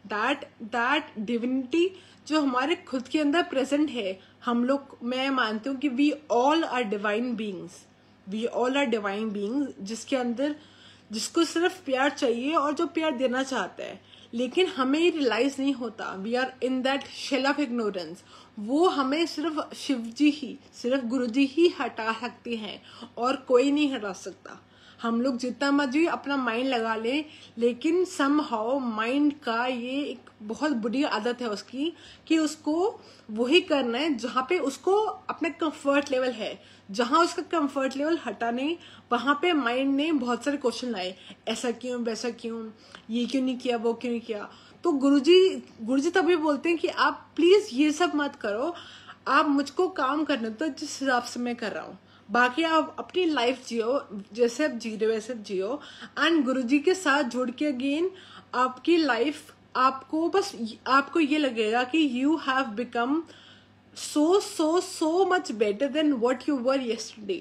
दैट डिविनिटी जो हमारे खुद के अंदर प्रेजेंट है, हम लोग, मैं मानती हूँ कि we all are divine beings, जिसके अंदर, जिसको सिर्फ प्यार चाहिए और जो प्यार देना चाहता है, लेकिन हमें ये रियलाइज नहीं होता। We are in that shell of ignorance. वो हमें सिर्फ शिवजी ही, सिर्फ गुरुजी ही हटा सकते हैं और कोई नहीं हटा सकता। हम लोग जितना मर्जी अपना माइंड लगा लें, लेकिन समहाउ माइंड का ये एक बहुत बुरी आदत है उसकी, कि उसको वही करना है जहाँ पे उसको अपना कंफर्ट लेवल है। जहाँ उसका कंफर्ट लेवल हटा नहीं, वहां पे माइंड ने बहुत सारे क्वेश्चन लाए, ऐसा क्यों, वैसा क्यों, ये क्यों नहीं किया, वो क्यों नहीं किया। तो गुरुजी तभी बोलते हैं कि आप प्लीज ये सब मत करो, आप मुझको काम करने दो जिस हिसाब से मैं कर रहा हूँ, बाकी आप अपनी लाइफ जियो, जैसे आप जी रहे हो वैसे जियो। एंड गुरुजी के साथ जुड़ के अगेन आपकी लाइफ, आपको ये लगेगा कि you have become so much better than what you were yesterday.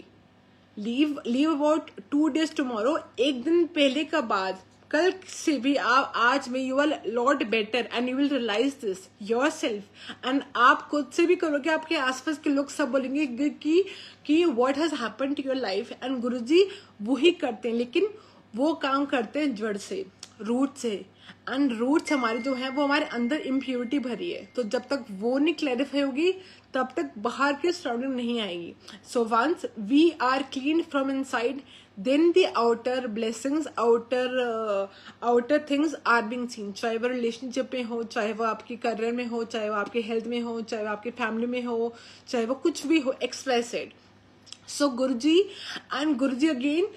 Leave about 2 days tomorrow, एक दिन पहले का बाद, कल से भी आप आज में you are lot better and you will realise this yourself. And आप खुद से भी करोगे, आपके आसपास के लोग सब बोलेंगे कि what has happened to your life. And Guruji वही करते हैं, लेकिन वो काम करते हैं जड़ से, रूट से। एंड रूट्स हमारे जो है वो हमारे अंदर इम्प्योरिटी भरी है, तो जब तक वो नहीं क्लैरिफाई होगी तब तक बाहर की सराउंडिंग नहीं आएगी। So once we are clean from inside, then the outer blessings, outer things are being seen. चाहे वो रिलेशनशिप में हो, चाहे वो आपके करियर में हो, चाहे वो आपके हेल्थ में हो, चाहे वो आपकी फैमिली में हो, चाहे वो कुछ भी हो, expressed. So Guruji again,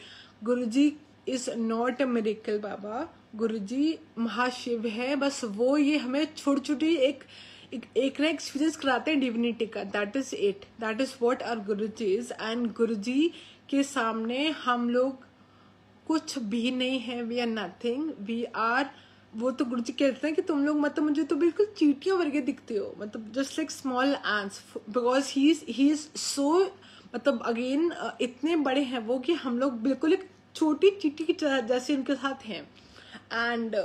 Guruji is not a miracle baba, Guruji Mahashiv है। बस वो ये हमें छोटी छोटी एक ना एक्सपीरियंस कराते हैं डिविनिटी का। That is it, that is what our Guruji इज। एंड गुरुजी के सामने हम लोग कुछ भी नहीं है, we are nothing, we are, वो तो गुरुजी कहते हैं कि तुम लोग मतलब मुझे तो बिल्कुल चींटियों वर्गे दिखते हो, मतलब just like small ants, because he is so, मतलब अगेन इतने बड़े हैं वो कि हम लोग बिल्कुल एक छोटी चींटी की जैसे उनके साथ हैं। एंड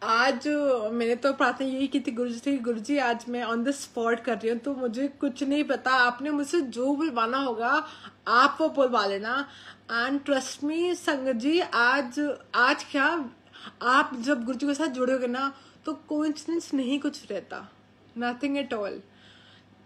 आज मैंने तो प्रार्थना यही की थी गुरुजी से, गुरुजी आज मैं ऑन द स्पॉट कर रही हूँ, तो मुझे कुछ नहीं पता, आपने मुझसे जो बुलवाना होगा आप वो बुलवा लेना। एंड ट्रस्ट मी संगत जी, आज क्या, आप जब गुरुजी के साथ जुड़ोगे ना तो कोइंसिडेंस नहीं कुछ रहता, नथिंग एट ऑल।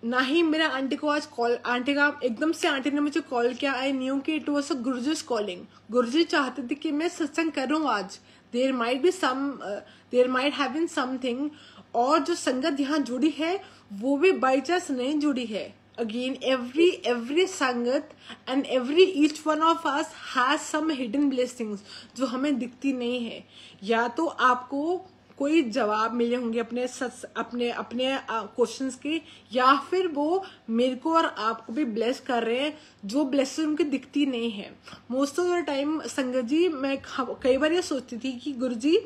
ना ही मेरा आंटी को आज कॉल, आंटी का एकदम से आंटी ने मुझे कॉल किया, आई न्यू कि it was a Guruji's calling. Guruji चाहते थे कि मैं सत्संग करूं आज, there might have been something. और जो संगत यहाँ जुड़ी है वो भी बाई चांस नहीं जुड़ी है। Again every sangat and every each one of us has some hidden blessings जो हमें दिखती नहीं है। या तो आपको कोई जवाब मिले होंगे अपने क्वेश्चंस के, या फिर वो मेरे को और आपको भी ब्लेस कर रहे हैं जो ब्लेसिंग उनकी दिखती नहीं है। मोस्ट ऑफ द टाइम संगत जी, मैं कई बार ये सोचती थी कि गुरुजी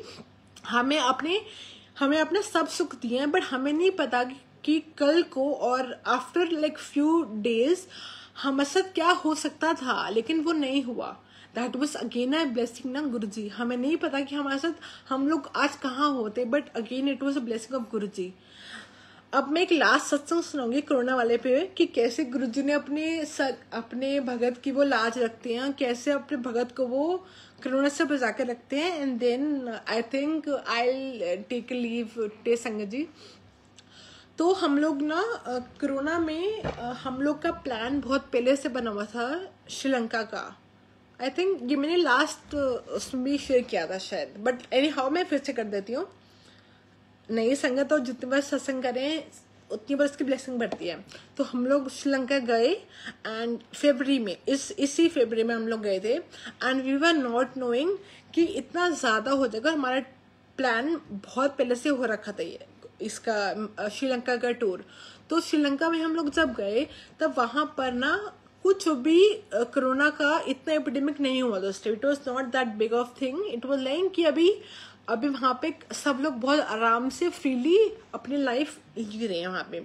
हमें अपने सब सुख दिए हैं, बट हमें नहीं पता कि कल को और आफ्टर लाइक फ्यू डेज हमारे साथ क्या हो सकता था, लेकिन वो नहीं हुआ। That was again a blessing ना गुरुजी। हमें नहीं पता कि हमारे साथ हम लोग आज कहाँ होते, but again it was a blessing of Guruji. अब मैं एक लास्ट सत्संग सुनाऊंगी कोरोना वाले पे कि कैसे गुरुजी ने अपने भगत की वो लाज रखते हैं, कैसे अपने भगत को वो कोरोना से बचा के रखते हैं। And then I think I take leave टे संगत जी। तो हम लोग ना कोरोना में हम लोग का प्लान बहुत पहले से बना हुआ था श्रीलंका का। आई थिंक ये मैंने लास्ट उसमें भी शेयर किया था शायद, बट एनी हाउ मैं फिर से कर देती हूँ। नई संगत और जितनी बार सत्संग करें उतनी बार उसकी ब्लेसिंग बढ़ती है। तो हम लोग श्रीलंका गए एंड फरवरी में इसी फरवरी में हम लोग गए थे। And we were not knowing कि इतना ज़्यादा हो जाएगा। हमारा प्लान बहुत पहले से हो रखा था ये इसका श्रीलंका का टूर। तो श्रीलंका में हम लोग जब गए तब वहाँ पर ना कुछ भी कोरोना का इतना एपिडेमिक नहीं हुआ दोस्तों। It was not that big of thing. It was like कि अभी वहाँ पे सब लोग बहुत आराम से फ्रीली अपनी लाइफ जी रहे हैं वहाँ पे।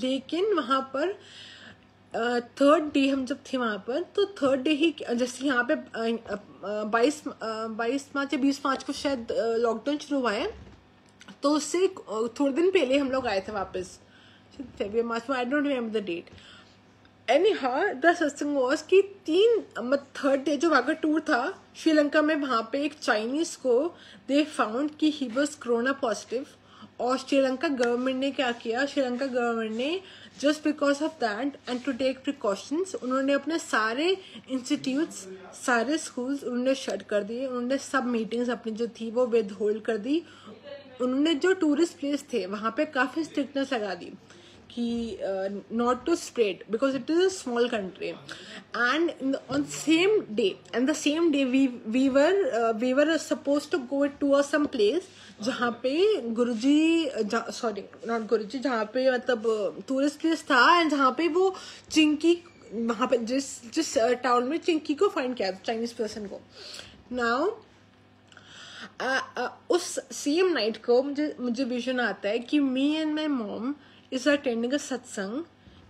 लेकिन वहाँ पर थर्ड डे हम जब थे वहाँ पर, तो थर्ड डे ही जैसे यहाँ पे 22 मार्च या 20 मार्च को शायद लॉकडाउन शुरू हुआ है। तो उससे थोड़े दिन पहले हम लोग आए थे वापस, फरवरी मार्च में, I don't remember the date. Anyhow the satsang was कि थर्ड डे जो वहाँ का टूर था श्रीलंका में, वहाँ पे एक चाइनीज को दे फाउंड कि ही वॉज कोरोना पॉजिटिव। और श्रीलंका गवर्नमेंट ने क्या किया, श्रीलंका गवर्नमेंट ने just because of that and to take precautions उन्होंने अपने सारे इंस्टीट्यूट्स, सारे स्कूल्स उन्होंने शट कर दिए। उन्होंने सब मीटिंग्स अपनी जो थी वो विद होल्ड कर दी। उन्होंने जो टूरिस्ट प्लेस थे वहाँ पे काफ़ी स्ट्रिक्टनेस लगा दी कि not to spread because it is a small country. And on same day we were supposed to go to some place जहाँ पे जहाँ पे मतलब टूरिस्ट प्लेस था एंड जहाँ पे वो चिंकी, वहाँ पे जिस टाउन में चिंकी को फाइंड किया चाइनीज पर्सन को। नाउ उस सेम नाइट को मुझे विजन आता है कि me and my mom is attending अ सत्संग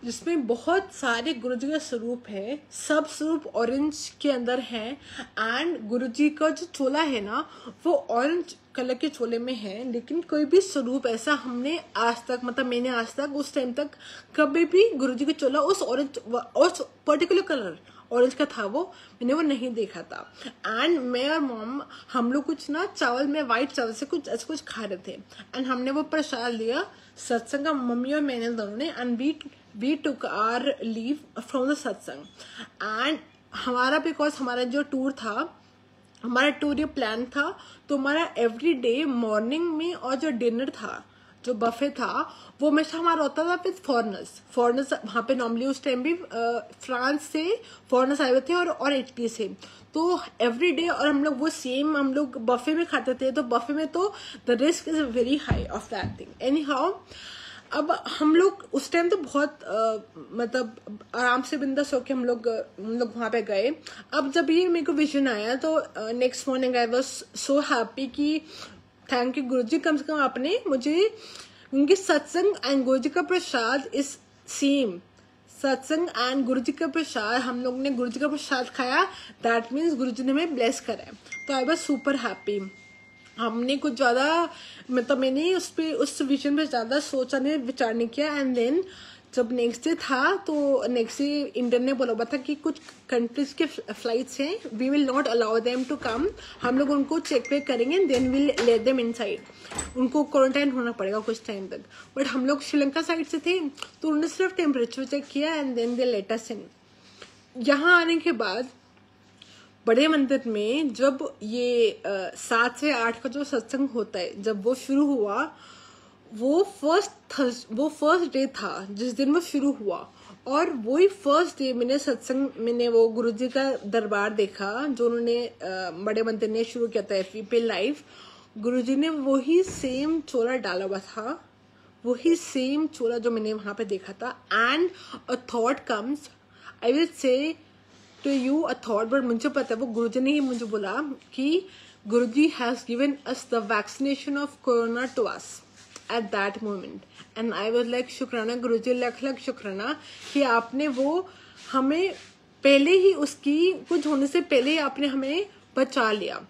जिसमें बहुत सारे गुरुजी का स्वरूप है। सब स्वरूप ऑरेंज के अंदर हैं एंड गुरुजी का जो चोला है ना वो ऑरेंज कलर के चोले में है। लेकिन कोई भी स्वरूप ऐसा हमने आज तक, मतलब मैंने आज तक उस टाइम तक कभी भी गुरुजी का चोला उस ऑरेंज और पर्टिकुलर कलर ऑरेंज का था मैंने वो नहीं देखा था। एंड मैं और मॉम हम लोग कुछ ना चावल में वाइट चावल से कुछ खा रहे थे एंड हमने वो प्रसाद लिया सत्संग का, मम्मी और मैंने दोनों ने। And we took our leave from the satsang. And हमारा बिकॉज हमारा जो टूर था, हमारा टूर ये प्लान था, तो हमारा एवरी डे मॉर्निंग में और जो डिनर था, जो बफे था, वो हमेशा हमारा होता था विद फॉरनर्स वहाँ पे नॉर्मली उस टाइम भी फ्रांस से फॉरनर्स आए हुए थे और इटली से। तो एवरी डे और हम लोग वो सेम हम लोग बफे में खाते थे। तो बफे में तो the risk is very high of that thing. Any how अब हम लोग उस टाइम तो बहुत मतलब आराम से बिंदास होके हम लोग वहाँ पे गए। अब जब ये मेरे को विजन आया तो next morning I was so happy कि थैंक यू गुरुजी, कम से कम आपने मुझे, उनके सत्संग एंड गुरुजी का प्रसाद इज सेम। सत्संग एंड गुरुजी का प्रसाद, हम लोग ने गुरुजी का प्रसाद खाया, दैट मीन्स गुरुजी ने हमें ब्लेस करा है। तो आई वॉज सुपर हैप्पी। हमने कुछ ज़्यादा मतलब मैंने उस विजन पे ज़्यादा सोचा नहीं, विचार नहीं किया। एंड देन जब नेक्स्ट डे था तो नेक्स्ट डे इंडियन ने बोला हुआ था कि कुछ कंट्रीज के फ्लाइट्स हैं, we will not allow them to come, हम लोग उनको चेक वेक करेंगे then will let them inside, उनको क्वारंटाइन होना पड़ेगा कुछ टाइम तक। बट हम लोग श्रीलंका साइड से थे तो उन्होंने सिर्फ टेम्परेचर चेक किया and then they let us in. यहाँ आने के बाद बड़े मंदिर में जब ये 7 से 8 का जो सत्संग होता है, जब वो शुरू हुआ, वो फर्स्ट डे था जिस दिन वो शुरू हुआ। और वही फर्स्ट डे मैंने वो गुरुजी का दरबार देखा जो उन्होंने बड़े मंदिर ने शुरू किया था FB पे लाइव। गुरुजी ने वही सेम चोला डाला हुआ था, वही सेम चोला जो मैंने वहां पे देखा था। And a thought comes, I will say to you a thought, but मुझे पता है वो गुरुजी ने ही मुझे बोला कि Guruji has given us the vaccination of corona to us at that moment and I was like शुक्राना गुरुजी, लख शुक्राना कि आपने वो हमें पहले ही उसकी कुछ होने से पहले ही आपने हमें बचा लिया।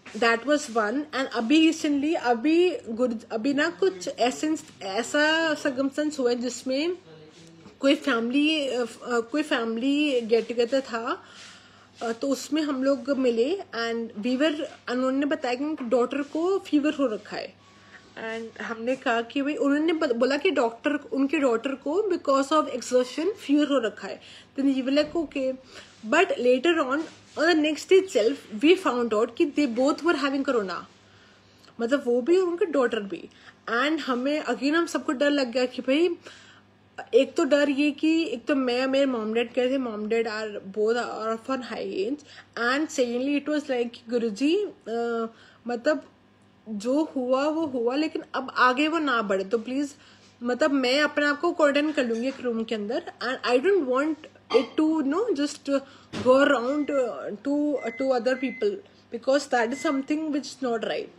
That was one. एंड अभी रिसेंटली अभी ना कुछ ऐसा सर्कमस्टेंस हुआ है जिसमें कोई फैमिली गेट टुगेदर था, तो उसमें हम लोग मिले एंड उन्होंने बताया कि उनकी डॉटर को फीवर हो रखा है। एंड हमने कहा कि भाई, उन्होंने बोला कि उनके डॉटर को बिकॉज ऑफ एक्सर्शन फीवर हो रखा है। Then we were like okay, but later on the next day itself we found out कि they both were having corona, मतलब वो भी और उनके डॉटर भी। एंड हमें अगेन हम सबको डर लग गया कि भाई, एक तो डर ये कि एक तो मैं मेरे मॉम डैड कह थे, mom dad are both are of on high age, and secondly it was like Guruji मतलब जो हुआ वो हुआ, लेकिन अब आगे वो ना बढ़े, तो प्लीज मतलब मैं अपने आप को क्वारंटाइन कर लूंगी एक रूम के अंदर, and I don't want it to no just go around to other people, because that is something which is not right.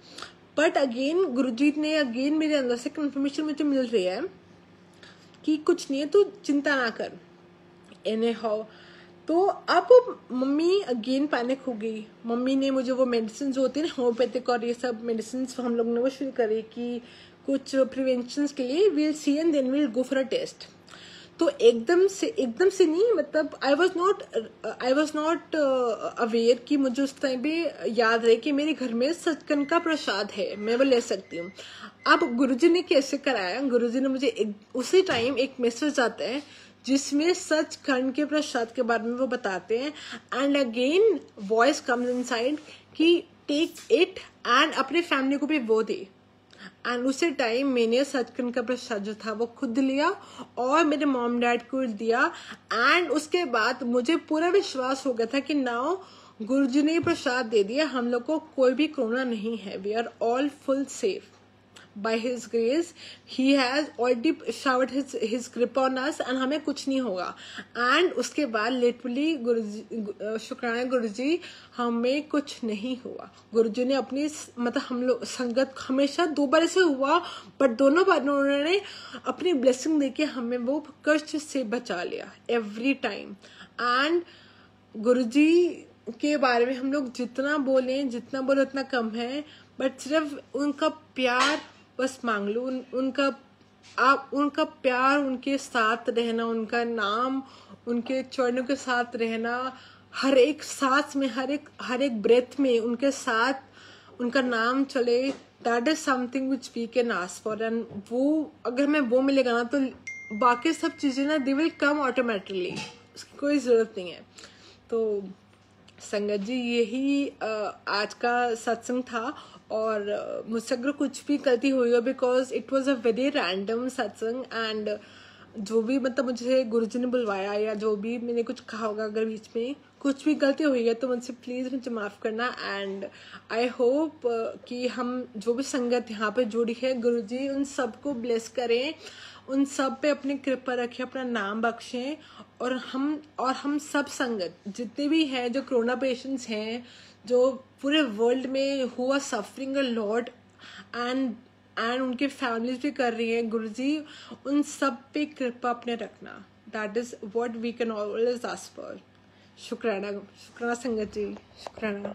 But again Guruji ने अगेन मेरे अंदर से कंफर्मेशन मुझे मिल रही है कि कुछ नहीं है, तो चिंता ना कर। एनी हाउ, तो अब मम्मी अगेन पैनिक हो गई। मम्मी ने मुझे वो मेडिसिन होती है ना होम्योपैथिक और ये सब मेडिसिन हम लोग ने वो शुरू करे कि कुछ प्रिवेंशन के लिए, will see and then will go for a test. तो एकदम से नहीं, मतलब आई वॉज नॉट अवेयर कि मुझे उस टाइम पे याद रहे कि मेरे घर में सचखंड का प्रसाद है, मैं वो ले सकती हूँ। अब गुरुजी ने कैसे कराया, गुरुजी ने मुझे उसी टाइम एक मैसेज आता है जिसमें सचखंड के प्रसाद के बारे में वो बताते हैं, and again voice comes inside कि टेक इट एंड अपने फैमिली को भी वो दे। एंड उसी टाइम मैंने सचखंड का प्रसाद जो था वो खुद लिया और मेरे मॉम डैड को दिया। एंड उसके बाद मुझे पूरा विश्वास हो गया था कि नाउ गुरुजी ने प्रसाद दे दिया, हम लोग को कोई भी कोरोना नहीं है, we are all full safe by his grace, he has already showered his grip on us, and हमें कुछ नहीं होगा। एंड उसके बाद लिटरली गुरुजी, शुक्राना गुरुजी, हमें कुछ नहीं हुआ। गुरुजी ने अपनी मतलब हम लोग संगत हमेशा 2 बार ऐसे हुआ, बट दोनों बार उन्होंने अपनी ब्लेसिंग देके हमें वो कष्ट से बचा लिया एवरी टाइम। एंड गुरुजी के बारे में हम लोग जितना बोले उतना कम है, बट सिर्फ उनका प्यार बस मांग लो, उनका प्यार, उनके साथ रहना, उनका नाम, उनके चरणों के साथ रहना, हर एक सांस में, हर एक ब्रेथ में उनके साथ उनका नाम चले, that is something which we can ask for. And वो अगर हमें वो मिलेगा ना, तो बाकी सब चीजें ना दे विल कम ऑटोमेटिकली, उसकी कोई जरूरत नहीं है। तो संगत जी, यही आज का सत्संग था। और मुझसे अगर कुछ भी गलती हुई हो, because it was a very random सत्संग, एंड जो भी मतलब मुझे गुरुजी ने बुलवाया या जो भी मैंने कुछ कहा होगा, अगर बीच में कुछ भी गलती हुई है तो मुझसे प्लीज मुझे माफ करना। एंड आई होप कि हम जो भी संगत यहाँ पे जुड़ी है, गुरुजी उन सबको ब्लेस करें, उन सब पे अपनी कृपा रखें, अपना नाम बख्शें, और हम सब संगत जितने भी हैं जो कोरोना पेशेंट्स हैं, जो पूरे वर्ल्ड में who are suffering a lot, and उनके फैमिलीज भी कर रही हैं, गुरुजी उन सब पे कृपा अपने रखना। That is what we can always ask for. शुक्राना संगत जी, शुक्राना।